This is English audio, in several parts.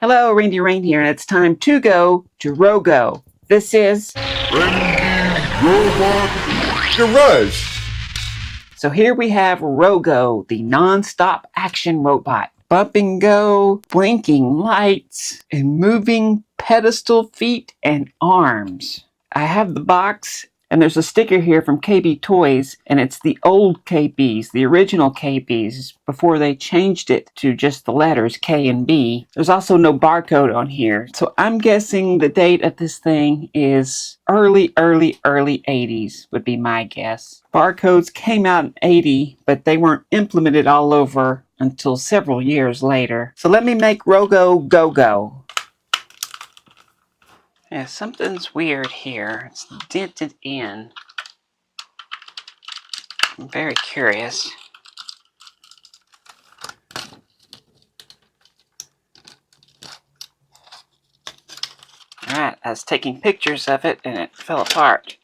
Hello, Randi Rain here, and it's time to go to Rogo. This is Randi Robot Garage. So here we have Rogo, the non-stop action robot. Bump and go, blinking lights, and moving pedestal feet and arms. I have the box, and there's a sticker here from KB Toys, and it's the old KBs, the original KBs, before they changed it to just the letters K and B. There's also no barcode on here, so I'm guessing the date of this thing is early 80s would be my guess. Barcodes came out in 80, but they weren't implemented all over until several years later. So let me make Rogo go-go. Yeah, something's weird here. It's dented in. I'm very curious. Alright, I was taking pictures of it and it fell apart.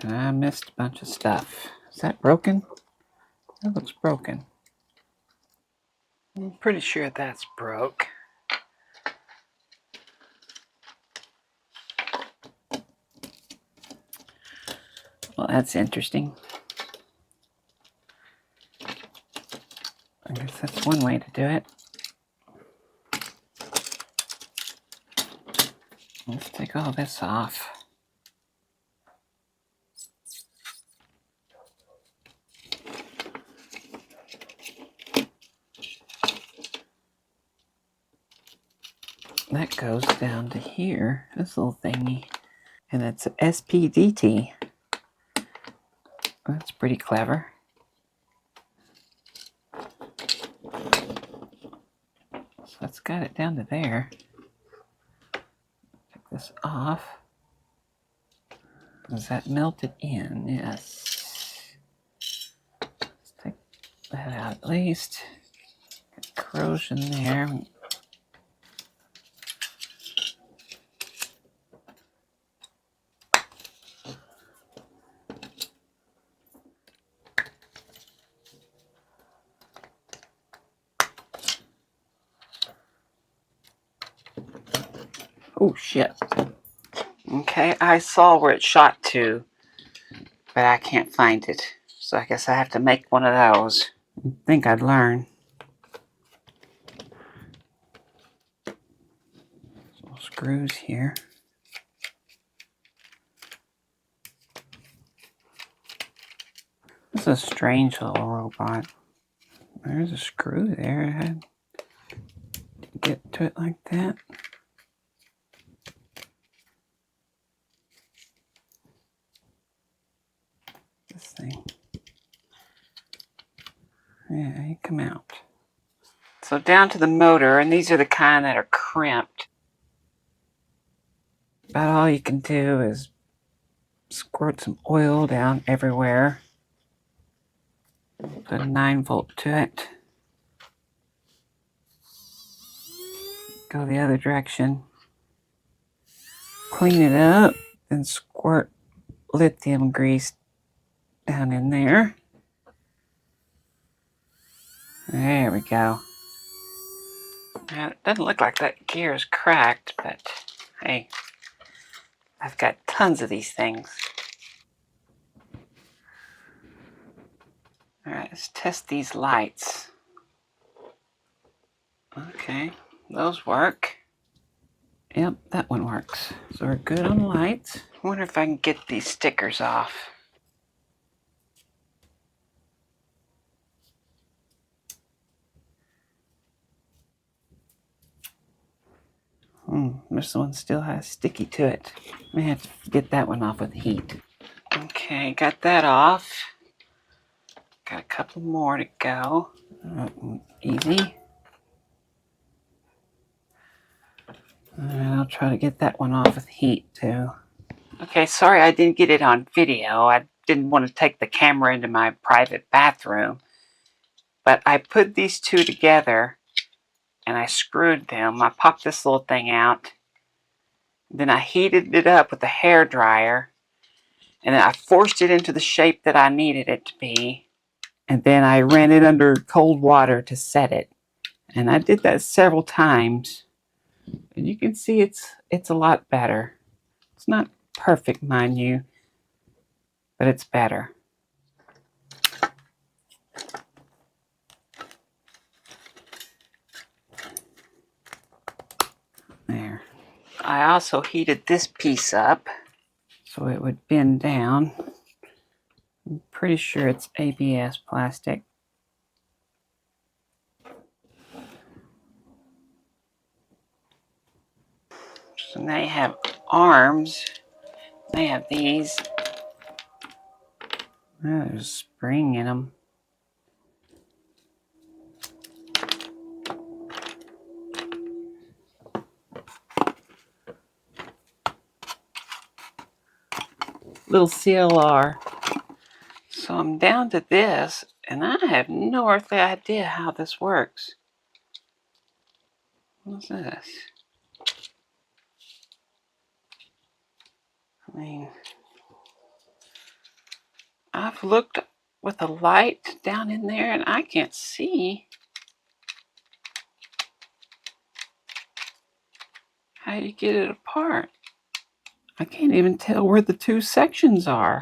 And I missed a bunch of stuff. Is that broken? That looks broken. I'm pretty sure that's broke. Well, that's interesting. I guess that's one way to do it. Let's take all this off. That goes down to here, this little thingy. And it's an SPDT. That's pretty clever. So that's got it down to there. Take this off. Is that melted in? Yes. Let's take that out at least. Got corrosion there. Oh shit. Okay, I saw where it shot to, but I can't find it. So I guess I have to make one of those. I think I'd learn. Little screws here. This is a strange little robot. There's a screw there. I had to get to it like that. This thing. Yeah, you come out. So down to the motor, and these are the kind that are crimped. About all you can do is squirt some oil down everywhere. Put a 9-volt to it. Go the other direction. Clean it up, then squirt lithium grease down in there. There we go. Now, it doesn't look like that gear is cracked, but hey, I've got tons of these things. Alright, let's test these lights. Okay, those work. Yep, that one works. So we're good on lights. I wonder if I can get these stickers off. This one still has sticky to it. May have to get that one off with heat. Okay, got that off. Got a couple more to go. Easy. And I'll try to get that one off with heat too. Okay, sorry I didn't get it on video. I didn't want to take the camera into my private bathroom. But I put these two together and I screwed them. I popped this little thing out. Then I heated it up with a hair dryer. And then I forced it into the shape that I needed it to be. And then I ran it under cold water to set it. And I did that several times. And you can see it's a lot better. It's not perfect, mind you, but it's better. There. I also heated this piece up so it would bend down. I'm pretty sure it's ABS plastic. So they have arms. They have these. Oh, there's a spring in them. Little CLR. So I'm down to this, and I have no earthly idea how this works. What's this? I mean, I've looked with a light down in there, and I can't see how you get it apart. I can't even tell where the two sections are.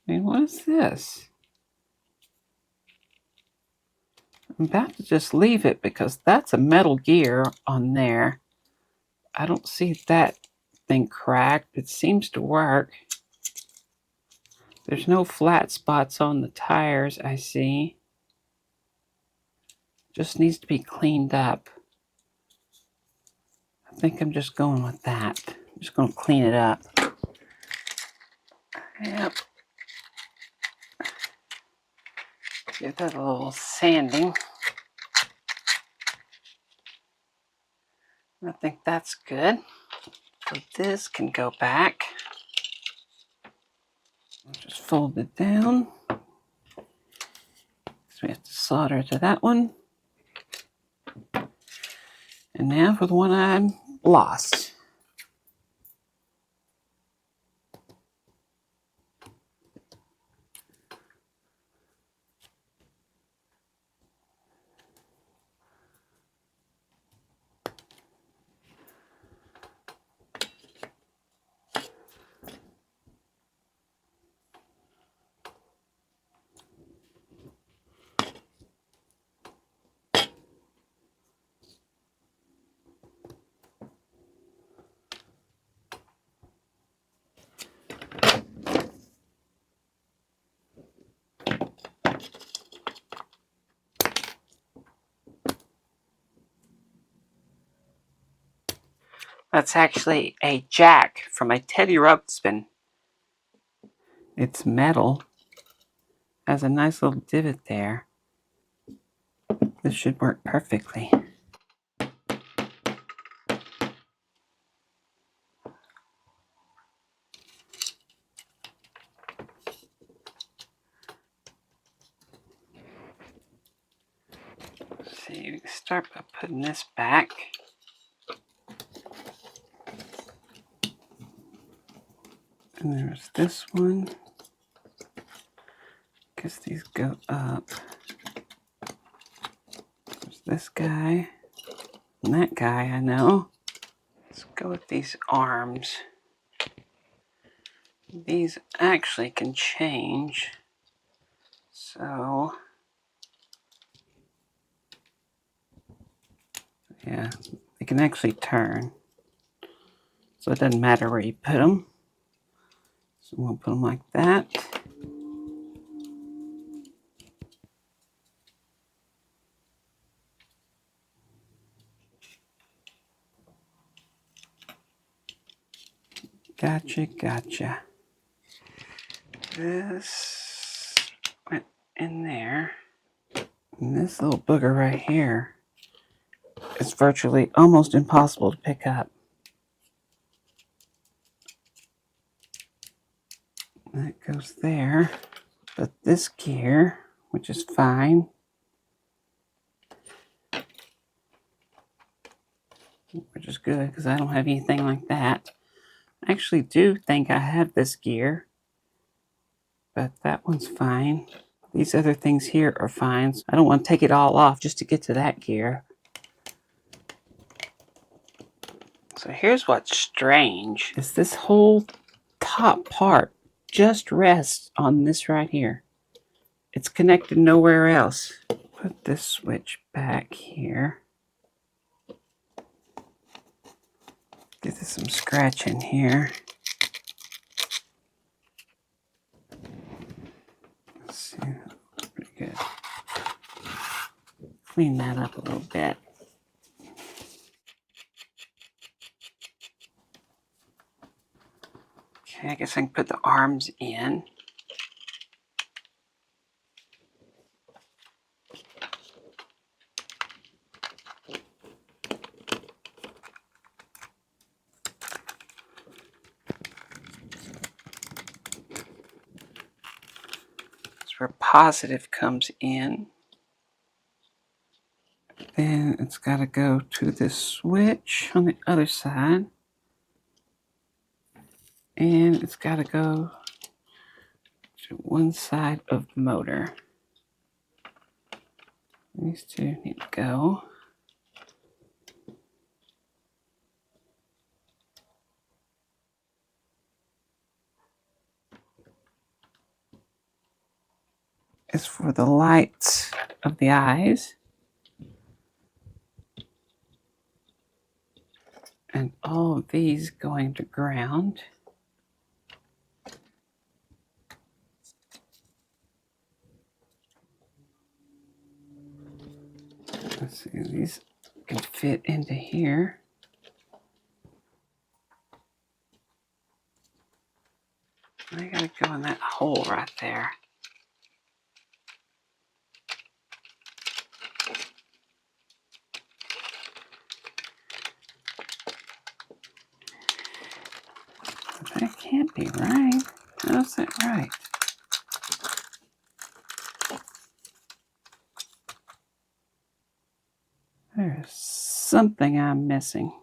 I mean, what is this? I'm about to just leave it because that's a metal gear on there. I don't see that thing cracked. It seems to work. There's no flat spots on the tires, I see. Just needs to be cleaned up. I think I'm just going with that. I'm just going to clean it up. Yep. Give that a little sanding. I think that's good. So this can go back. I'll just fold it down. So we have to solder to that one. And now for the one I'm lost. That's actually a jack from a Teddy Ruxpin. It's metal. Has a nice little divot there. This should work perfectly. So you start by putting this back. And there's this one. Guess these go up. There's this guy. And that guy, I know. Let's go with these arms. These actually can change. So, yeah, they can actually turn. So it doesn't matter where you put them. So we'll put them like that. Gotcha, gotcha. This went in there. And this little booger right here is virtually almost impossible to pick up. That goes there. But this gear, which is fine, which is good because I don't have anything like that. I actually do think I have this gear, but that one's fine. These other things here are fine. I don't want to take it all off just to get to that gear. So here's what's strange, is this whole top part just rests on this right here. It's connected nowhere else. Put this switch back here. Give this some scratching here. Let's see, pretty good. Clean that up a little bit. Okay, I guess I can put the arms in. That's where positive comes in. Then it's got to go to this switch on the other side. And it's got to go to one side of the motor. These two need to go. Is for the lights of the eyes. And all of these going to ground. Let's see, these can fit into here. I gotta go in that hole right there. That can't be right. How's that right? There's something I'm missing.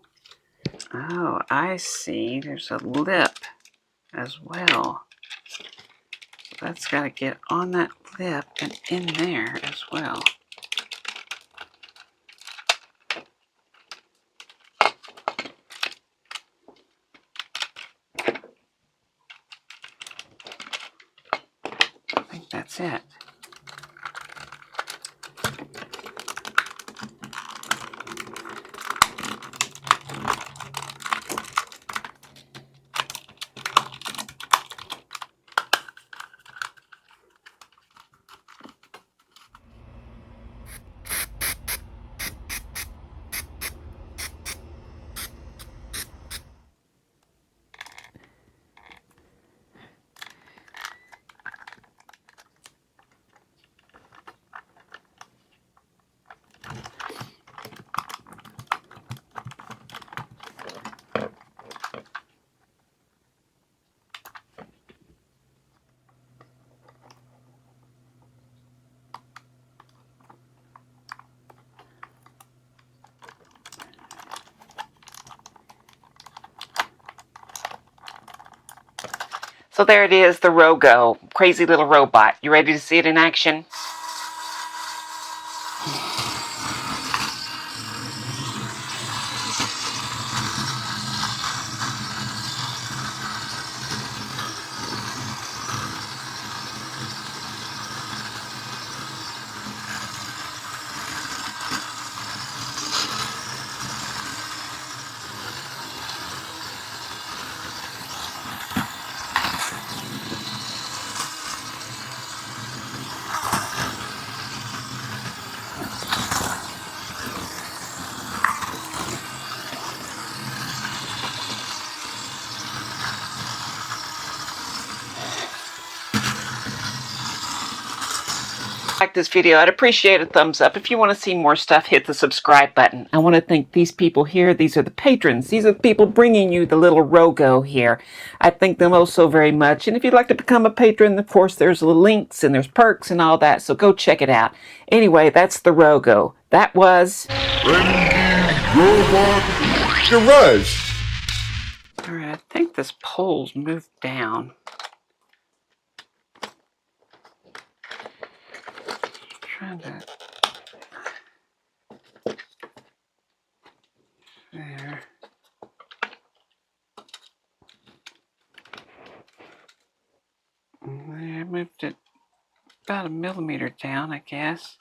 Oh, I see. There's a lip as well. So that's got to get on that lip and in there as well. I think that's it. So there it is, the Rogo, crazy little robot. You ready to see it in action? Like this video, I'd appreciate a thumbs up. If you want to see more stuff, hit the subscribe button. I want to thank these people here. These are the patrons. These are the people bringing you the little Rogo here. I thank them oh so very much. And if you'd like to become a patron, of course, there's links and there's perks and all that, so go check it out. Anyway, that's the Rogo. That was Randi Robot Garage. All right, I think this pole's moved down. trying to. There. I moved it about 1 millimeter down, I guess.